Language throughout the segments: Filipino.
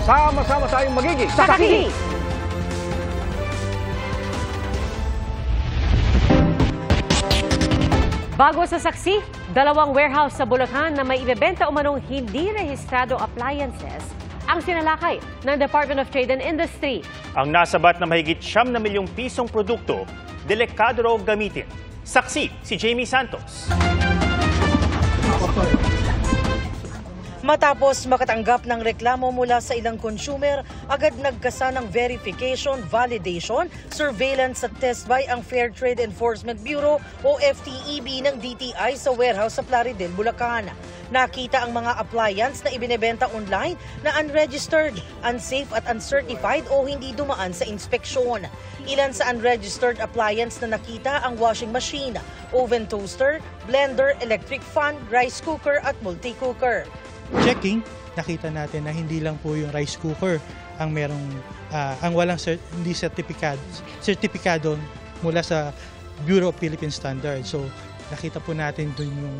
Sama-sama tayong magiging Saksi! Bago sa saksi, dalawang warehouse sa Bulacan na may ibebenta umanong hindi rehistradong appliances ang sinalakay ng Department of Trade and Industry. Ang nasabat na mahigit 9 na milyong pisong produkto, delikado raw gamitin. Saksi si Jamie Santos. Matapos makatanggap ng reklamo mula sa ilang consumer, agad nagkasa ng verification, validation, surveillance at test by ang Fair Trade Enforcement Bureau o FTEB ng DTI sa warehouse sa Plaridel, Bulacan. Nakita ang mga appliance na ibinebenta online na unregistered, unsafe at uncertified o hindi dumaan sa inspeksyon. Ilan sa unregistered appliance na nakita ang washing machine, oven toaster, blender, electric fan, rice cooker at multi-cooker. Checking, nakita natin na hindi lang po yung rice cooker ang merong ang walang hindi sertipikado mula sa Bureau of Philippine Standards. So nakita po natin dun yung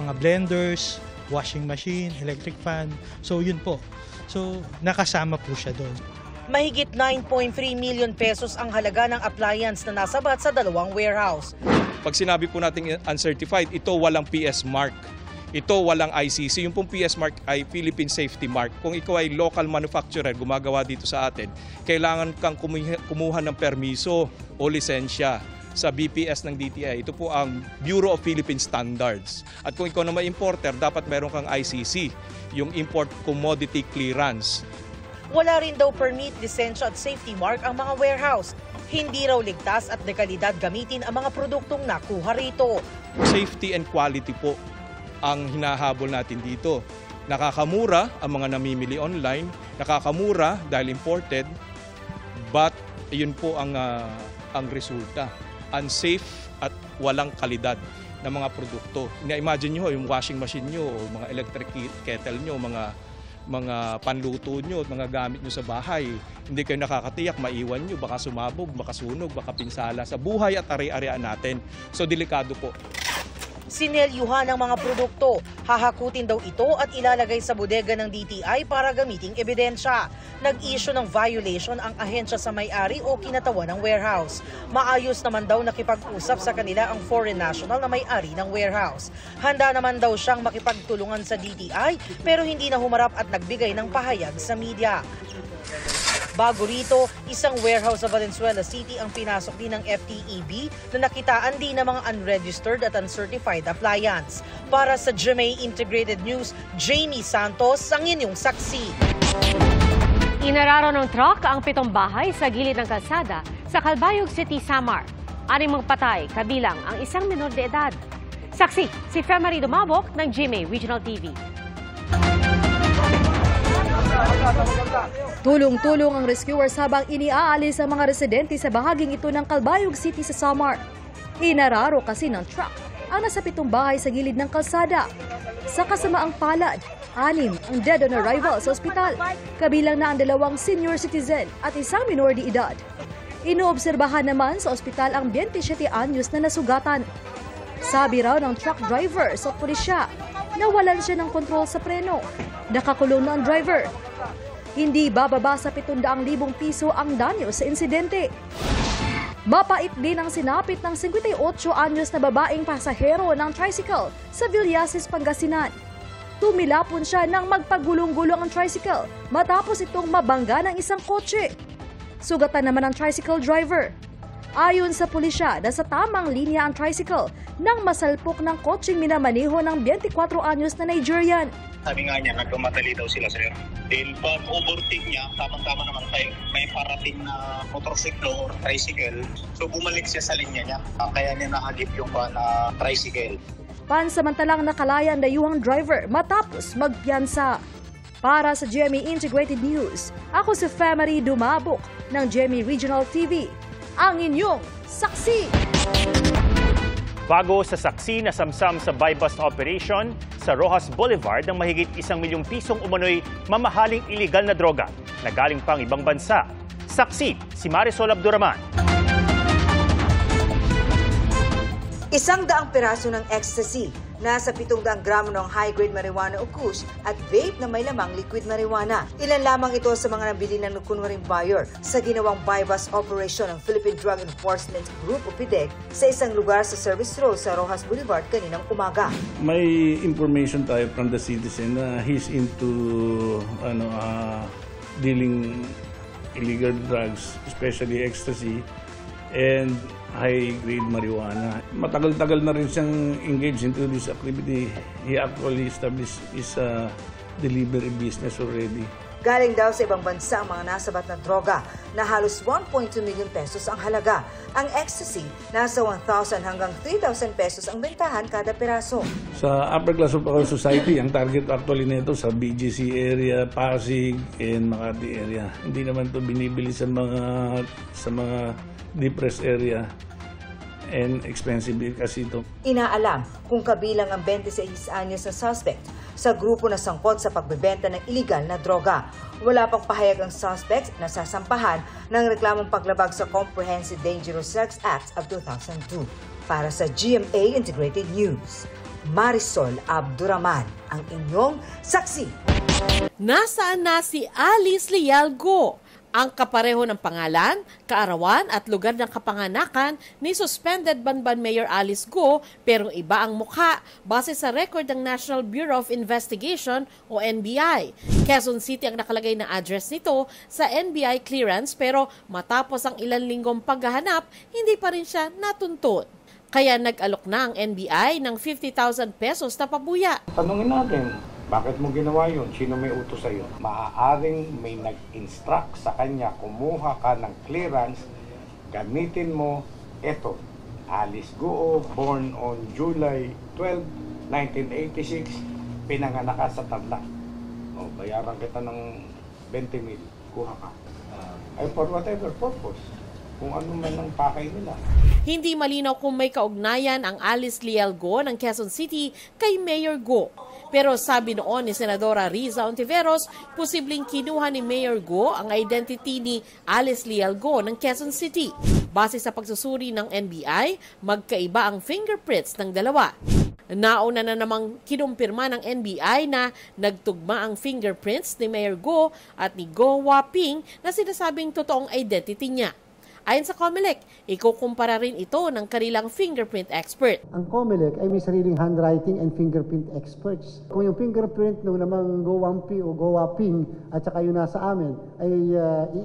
mga blenders, washing machine, electric fan. So yun po. So nakasama po siya doon. Mahigit 9.3 million pesos ang halaga ng appliance na nasabat sa dalawang warehouse. Pag sinabi po natin uncertified, ito walang PS mark. Ito walang ICC. Yung pong PS mark ay Philippine Safety Mark. Kung ikaw ay local manufacturer, gumagawa dito sa atin, kailangan kang kumuha ng permiso o lisensya sa BPS ng DTI. Ito po ang Bureau of Philippine Standards. At kung ikaw na may importer, dapat meron kang ICC, yung Import Commodity Clearance. Wala rin daw permit, lisensya at safety mark ang mga warehouse. Hindi raw ligtas at dekalidad gamitin ang mga produktong nakuha rito. Safety and quality po ang hinahabol natin dito. Nakakamura ang mga namimili online, nakakamura dahil imported, but yun po ang resulta. Unsafe at walang kalidad ng mga produkto. Na-imagine nyo yung washing machine nyo, o mga electric kettle nyo, mga panluto nyo, mga gamit nyo sa bahay. Hindi kayo nakakatiyak, maiwan nyo, baka sumabog, baka sunog, baka pinsala sa buhay at ari-arian natin. So delikado po. Sinelyuhan ang mga produkto. Hahakutin daw ito at ilalagay sa bodega ng DTI para gamiting ebidensya. Nag-issue ng violation ang ahensya sa may-ari o kinatawan ng warehouse. Maayos naman daw nakipag-usap sa kanila ang foreign national na may-ari ng warehouse. Handa naman daw siyang makipagtulungan sa DTI pero hindi na humarap at nagbigay ng pahayag sa media. Bago rito, isang warehouse sa Valenzuela City ang pinasok din ng FTEB na nakitaan din ng mga unregistered at uncertified appliance. Para sa GMA Integrated News, Jamie Santos ang inyong saksi. Inararo ng truck ang 7 bahay sa gilid ng kalsada sa Calbayog City, Samar. 6 patay, kabilang ang isang menor de edad. Saksi, si Femari Dumabok ng GMA Regional TV. Tulong-tulong ang rescuers habang iniaalis ang mga residente sa bahaging ito ng Calbayog City sa Samar. Inararo kasi ng truck ang nasa 7 bahay sa gilid ng kalsada. Sa kasamaang palad, 6 ang dead on arrival sa ospital, kabilang na ang 2 senior citizen at isang minor de edad. Inoobserbahan naman sa ospital ang 27 anyos na nasugatan. Sabi raw ng truck driver sa pulisya, nawalan siya ng kontrol sa preno. Nakakulong na ang driver. Hindi bababa sa 700,000 piso ang danyo sa insidente. Mapait din ang sinapit ng 58 anyos na babaeng pasahero ng tricycle sa Villasis, Pangasinan. Tumilapon siya nang magpagulong-gulong ang tricycle matapos itong mabangga ng isang kotse. Sugatan naman ang tricycle driver. Ayon sa pulisya, nasa tamang linya ang tricycle nang masalpok ng kotseng minamaneho ng 24 anyos na Nigerian. Sabi nga niya, nagkamadali daw sila, sir. Then pag overtake niya, tamang-tama naman tayo, may parating na motorsiklo or tricycle. So bumalik siya sa linya niya. Kaya niya nahagip yung tricycle. Pansamantalang nakalaya ang dayuhang driver matapos magpiyansa. Para sa GMA Integrated News, ako si Femari Dumabok ng GMA Regional TV. Ang inyong saksi! Bago sa saksi na samsam sa buy-bust operation sa Rojas Boulevard ng mahigit 1 milyong pisong umano'y mamahaling iligal na droga na galing pang ibang bansa. Saksi si Marisol Abduraman. 100 piraso ng ecstasy, nasa 700 gramo ng high-grade marijuana o kush at vape na may lamang liquid marijuana. Ilan lamang ito sa mga nabili ng kunwaring buyer sa ginawang buy-bust operation ng Philippine Drug Enforcement Group o PDEG sa isang lugar sa Service Road sa Rojas Boulevard kaninang umaga. May information tayo from the citizen na he's into dealing illegal drugs, especially ecstasy and high-grade marijuana. Matagal-tagal na rin siyang engaged into this activity. He actually established his delivery business already. Galing daw sa ibang bansa ang mga nasabat na droga na halos 1.2 million pesos ang halaga. Ang ecstasy, nasa 1,000 hanggang 3,000 pesos ang bentahan kada piraso. Sa upper class of our society, ang target actually nito sa BGC area, Pasig, and Makati area. Hindi naman to binibili sa mga depressed area. And expensive kasi ito. Inaalam kung kabilang ang 26 anyos na suspect sa grupo na sangkot sa pagbebenta ng illegal na droga. Wala pang pahayag ang suspect na sasampahan ng reklamong paglabag sa Comprehensive Dangerous Drugs Act of 2002. Para sa GMA Integrated News, Marisol Abduraman, ang inyong saksi. Nasaan na si Alice Leal Go? Ang kapareho ng pangalan, kaarawan at lugar ng kapanganakan ni suspended Banban Mayor Alice Go pero iba ang mukha base sa record ng National Bureau of Investigation o NBI. Quezon City ang nakalagay na address nito sa NBI clearance pero matapos ang ilang linggong paghahanap, hindi pa rin siya natuntun. Kaya nag-alok na ang NBI ng 50,000 pesos na pabuya. Tanungin natin, bakit mo ginawa yun? Sino may utos sa'yo? Maaaring may nag-instruct sa kanya, kumuha ka ng clearance, gamitin mo, eto, Alice Go, born on July 12, 1986, pinanganak ka sa Tarlac. O, bayaran kita ng 20,000, kuha ka. Ay, for whatever purpose, kung ano man ang pakay nila. Hindi malinaw kung may kaugnayan ang Alice Leal Go ng Quezon City kay Mayor Go. Pero sabi noon ni Senadora Riza Ontiveros, posibleng kinuha ni Mayor Go ang identity ni Alice Leal Go ng Quezon City. Base sa pagsusuri ng NBI, magkaiba ang fingerprints ng dalawa. Nauna na namang kinumpirma ng NBI na nagtugma ang fingerprints ni Mayor Go at ni Go Waping na sinasabing totoong identity niya. Ayon sa COMELEC, ikukumpara rin ito ng kanilang fingerprint expert. Ang COMELEC ay may sariling handwriting and fingerprint experts. Kung yung fingerprint ng namang Go Wampi o Go Waping at saka yung nasa amin ay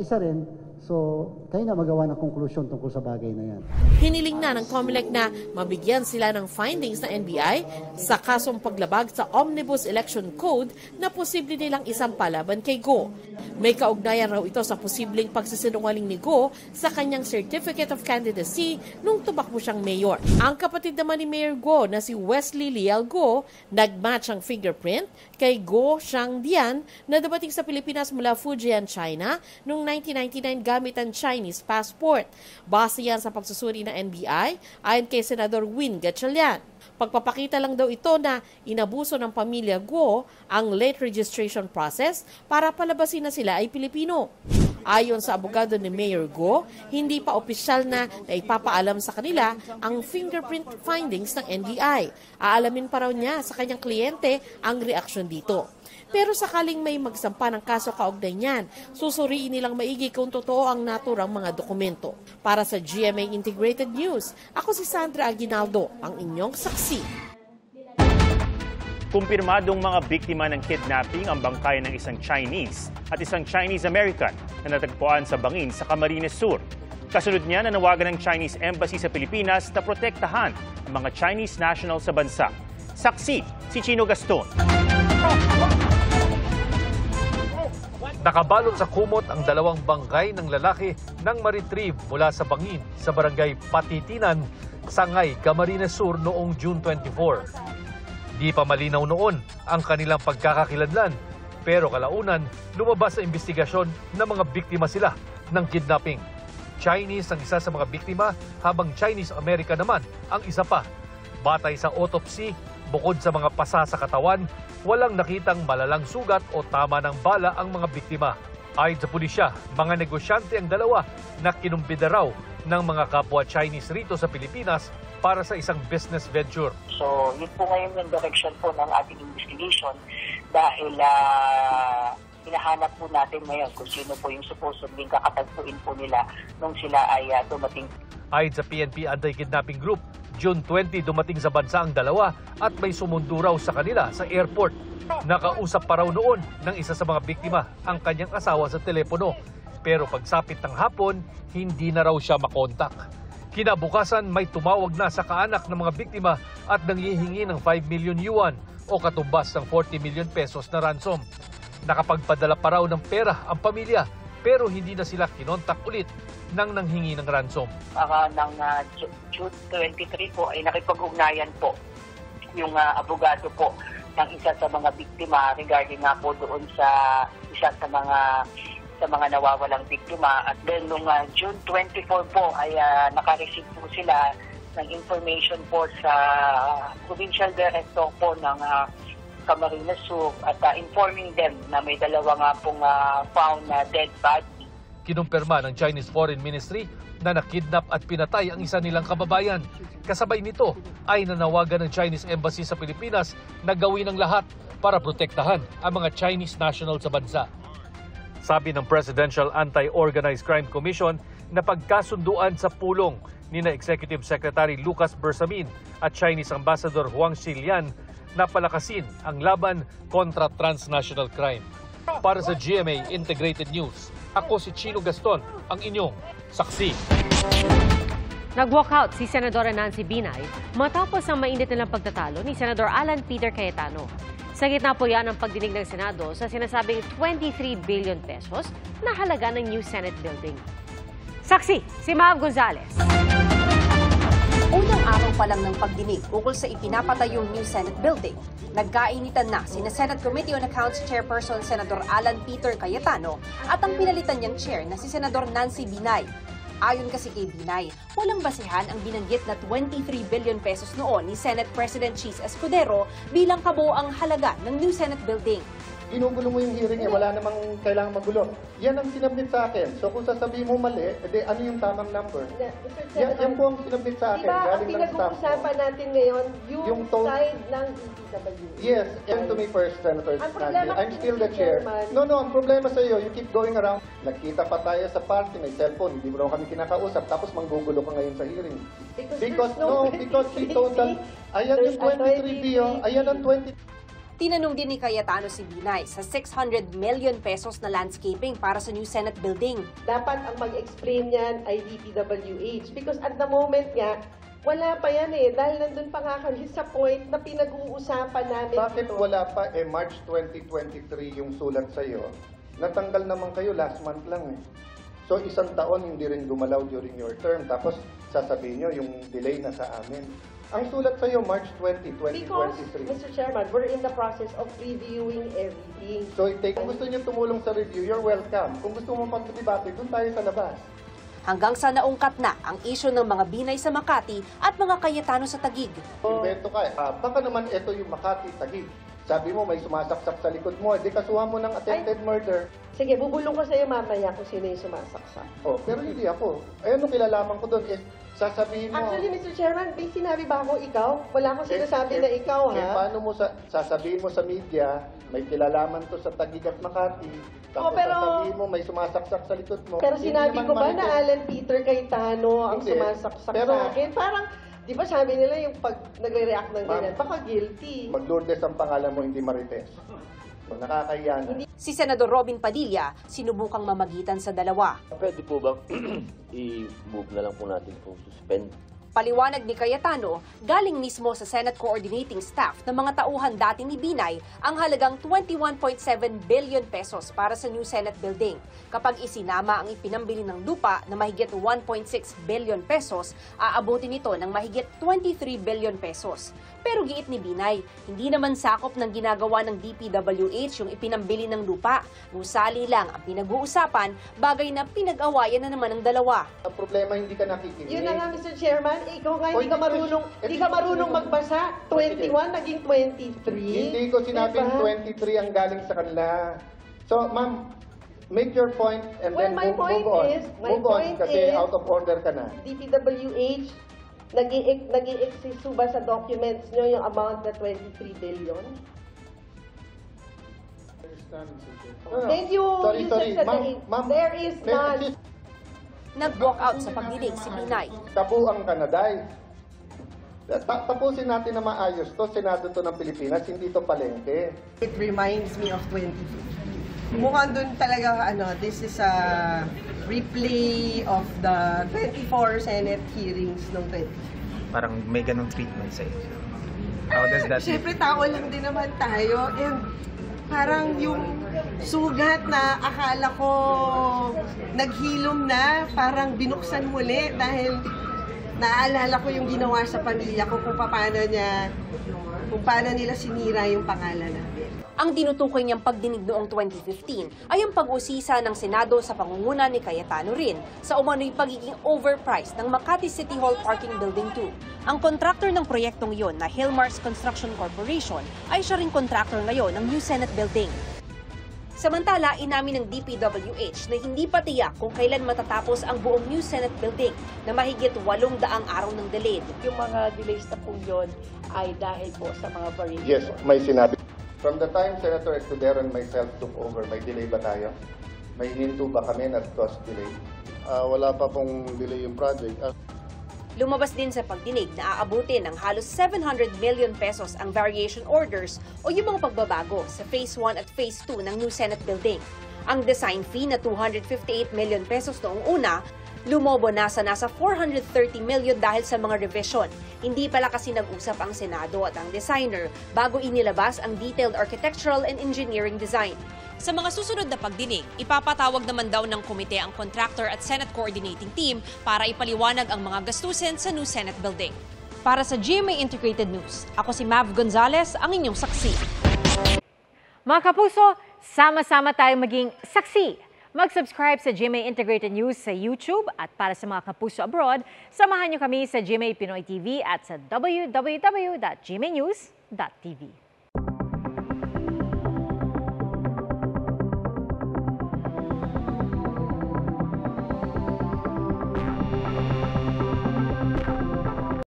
iisa rin, so kayo na magawa ng konklusyon tungkol sa bagay na yan. Hiniling na ng COMELEC na mabigyan sila ng findings ng NBI sa kasong paglabag sa Omnibus Election Code na posible nilang isampa laban kay Go. May kaugnayan raw ito sa posibleng pagsisinungaling ni Go sa kanyang Certificate of Candidacy nung tumakbo siyang mayor. Ang kapatid naman ni Mayor Go na si Wesley Leal Go, nagmatch ang fingerprint kay Go Shangdian na dumating sa Pilipinas mula Fujian, China noong 1999 gamit ang Chinese passport. Base yan sa pagsusuri ng NBI ayon kay Senador Win Gatchalian. Pagpapakita lang daw ito na inabuso ng pamilya Go ang late registration process para palabasin na sila ay Pilipino. Ayon sa abogado ni Mayor Go, hindi pa opisyal na ipapaalam sa kanila ang fingerprint findings ng NBI. Aalamin pa raw niya sa kanyang kliyente ang reaksyon dito. Pero sakaling may magsampa ng kaso kaugnay niyan, susuriin nilang maigi kung totoo ang naturang mga dokumento. Para sa GMA Integrated News, ako si Sandra Aguinaldo, ang inyong saksi. Kumpirmadong mga biktima ng kidnapping ang bangkay ng isang Chinese at isang Chinese-American na natagpuan sa bangin sa Camarines Sur. Kasunod niya, nanawagan ng Chinese Embassy sa Pilipinas na protektahan ang mga Chinese national sa bansa. Saksi, si Chino Gaston. Nakabalot sa kumot ang dalawang bangkay ng lalaki nang ma-retrieve mula sa bangin sa barangay Patitinan, Sangay, Camarines Sur noong June 24. Di pa malinaw noon ang kanilang pagkakakilanlan, pero kalaunan lumabas sa investigasyon na mga biktima sila ng kidnapping. Chinese ang isa sa mga biktima habang Chinese-American naman ang isa pa. Batay sa autopsy, bukod sa mga pasa sa katawan, walang nakitang malalang sugat o tama ng bala ang mga biktima. Ayon sa pulisya, mga negosyante ang dalawa na kinumbida raw ng mga kapwa Chinese rito sa Pilipinas para sa isang business venture. So, yun po ngayon yung direction po ng ating investigation dahil hinahanap po natin ngayon kung sino po yung supposedly kakatagpuin po nila nung sila ay dumating. Ayon sa PNP Anti-Kidnapping Group, June 20 dumating sa bansa ang dalawa at may sumundo raw sa kanila sa airport. Nakausap pa raw noon ng isa sa mga biktima ang kanyang asawa sa telepono. Pero pagsapit ng hapon, hindi na raw siya makontak. Kinabukasan may tumawag na sa kaanak ng mga biktima at nanghihingi ng 5 million yuan o katumbas ng 40 million pesos na ransom. Nakapagpadala pa raw ng pera ang pamilya pero hindi na sila kinontak ulit nang nanghingi ng ransom. Ng June 23 po ay nakipag-ugnayan po yung abogado po ng isa sa mga biktima regarding nga po doon sa isa sa mga nawawalang biktima. At then nung June 24 po ay naka-receive po sila ng information po sa Provincial Director po ng Camarines Sur at informing them na may dalawa nga pong found na dead body. Kinumpirma ng Chinese Foreign Ministry na nakidnap at pinatay ang isa nilang kababayan. Kasabay nito ay nanawagan ng Chinese Embassy sa Pilipinas na gawin ang lahat para protektahan ang mga Chinese national sa bansa. Sabi ng Presidential Anti-Organized Crime Commission na pagkasunduan sa pulong ni na Executive Secretary Lucas Bersamin at Chinese Ambassador Huang Xilian na palakasin ang laban kontra transnational crime. Para sa GMA Integrated News, ako si Chino Gaston, ang inyong saksi. Nag-walkout si Senadora Nancy Binay matapos ang mainit nilang pagtatalo ni Senador Alan Peter Cayetano. Sa gitna po yan ang pagdinig ng Senado sa sinasabing 23 billion pesos na halaga ng new Senate building. Saksi, si Mav Gonzales. Unang araw pa lang ng pagdinig ukol sa ipinapatayong new Senate building, nagkainitan na sina Senate Committee on Accounts Chairperson Senador Alan Peter Cayetano at ang pinalitan niyang chair na si Senador Nancy Binay. Ayon kasi kay Binay, walang basihan ang binanggit na 23 billion pesos noon ni Senate President Cheese Escudero bilang kabuoang halaga ng new Senate building. Ginugulo mo yung hearing wala namang kailangan magulo. Yan ang sinabit sa akin. So kung sasabihin mo mali, edi ano yung tamang number? Yan po ang sinabit sa akin. Diba, ang pinag-uusapan natin ngayon, yung side ng DPWH. Yes, and to me first, Senator Nancy, I'm still the chair. No, ang problema sa iyo, you keep going around. Nagkita pa tayo sa party, may cellphone, hindi mo raw kami kinakausap, tapos manggugulo ka ngayon sa hearing. Because he total, ayan yung 23 billion, ayan ang 20. Tinanong din ni Cayetano si Binay sa 600 million pesos na landscaping para sa new Senate building. Dapat ang mag-explain yan ay DPWH because at the moment nga, wala pa yan dahil nandun pa nga kami sa point na pinag-uusapan namin. Bakit wala pa March 2023 yung sulat sa'yo? Natanggal naman kayo last month lang So isang taon hindi rin gumalaw during your term tapos sasabihin nyo yung delay na sa amin. Ang sulat sa iyo, March 20, 2023. Because, Mr. Chairman, we're in the process of reviewing everything. So, kung gusto niyo tumulong sa review, you're welcome. Kung gusto mo magdebate, doon tayo sa labas. Hanggang sa naungkat na ang isyu ng mga Binay sa Makati at mga Cayetano sa Taguig. Invento ka baka naman ito yung Makati, Taguig. Sabi mo, may sumasaksak sa likod mo, di kasuhan mo ng attempted murder. Sige, bubulong ko sa iyo mamaya kung sino yung sumasaksak. Pero hindi ako. Ayun, kilalaman ko doon is, sasabihin mo... Actually, Mr. Chairman, may sinabi ba ako ikaw? Wala akong sinasabi na ikaw, ha? Paano mo sasabihin mo sa media, may kilalaman to sa Taguig at Makati, tapos sasabihin mo, may sumasaksak sa likod mo. Pero sinabi ko ba na Alan Peter Cayetano ang sumasaksak sa akin? Parang, di ba sabi nila yung pag nagre-react ng ganyan, baka guilty. Mag-Lourdes ang pangalan mo, hindi Marites. Nakakahiyan. Si Senador Robin Padilla, sinubukang mamagitan sa dalawa. Pwede po ba i-move na lang po natin po suspend? Paliwanag ni Cayetano, galing mismo sa Senate Coordinating Staff ng mga tauhan dati ni Binay ang halagang 21.7 billion pesos para sa new Senate building. Kapag isinama ang ipinambili ng lupa na mahigit 1.6 billion pesos, aabutin ito ng mahigit 23 billion pesos. Pero giit ni Binay, hindi naman sakop ng ginagawa ng DPWH yung ipinambili ng lupa. Gusali lang ang pinag-uusapan, bagay na pinag-awayan na naman ng dalawa. Ang problema, hindi ka nakikinig. Yun na nga, Mr. Chairman, ikaw nga hindi ka marunong magbasa. 21 naging 23. Hindi ko sinabing 23 ang galing sa kanila. So, ma'am, make your point and then move on. Move on kasi out of order ka na. DPWH Nag-i-exist ba sa documents nyo yung amount na 23 billion? Thank you. Sorry. There is none. Nag-walk out sa pagdinig si Binay. Tabuang Kanaday. Tapusin natin na maayos to. Senado to ng Pilipinas, hindi to palengke. It reminds me of 2015. Mukhang dun talaga, this is a replay of the 24 Senate hearings noong 2015. Parang may ganong treatment sa inyo. How does that... Siyempre, tao lang din naman tayo. And parang yung sugat na akala ko naghilom na, parang binuksan muli dahil naalala ko yung ginawa sa pamilya ko kung paano nila sinira yung pangalan namin. Ang tinutukoy niyang pagdinig noong 2015 ay ang pag-usisa ng Senado sa pangunguna ni Cayetano rin sa umano'y pagiging overpriced ng Makati City Hall Parking Building 2. Ang kontraktor ng proyektong iyon na Hillmarks Construction Corporation ay siya ring kontraktor ngayon ng New Senate Building. Samantala, inamin ng DPWH na hindi pa tiyak kung kailan matatapos ang buong New Senate Building na mahigit 800 araw ng delayed. Yung mga delays na po yun ay dahil po sa mga variations. Yes, may sinabi. From the time Senator Escudero and myself took over, may delay ba tayo? May hinto ba kami na cost delay? Wala pa pong delay yung project. Lumabas din sa pagdinig na aabutin ng halos 700 million pesos ang variation orders o yung mga pagbabago sa Phase 1 at Phase 2 ng New Senate Building. Ang design fee na 258 million pesos noong una, lumobo na sa nasa 430 million dahil sa mga revision. Hindi pala kasi nag-usap ang Senado at ang designer bago inilabas ang detailed architectural and engineering design. Sa mga susunod na pagdinig, ipapatawag naman daw ng komite ang contractor at Senate coordinating team para ipaliwanag ang mga gastusin sa New Senate Building. Para sa GMA Integrated News, ako si Mav Gonzalez, ang inyong saksi. Mga kapuso, sama-sama tayong maging saksi. Mag-subscribe sa GMA Integrated News sa YouTube at para sa mga kapuso abroad, samahan niyo kami sa GMA Pinoy TV at sa www.gmanews.tv.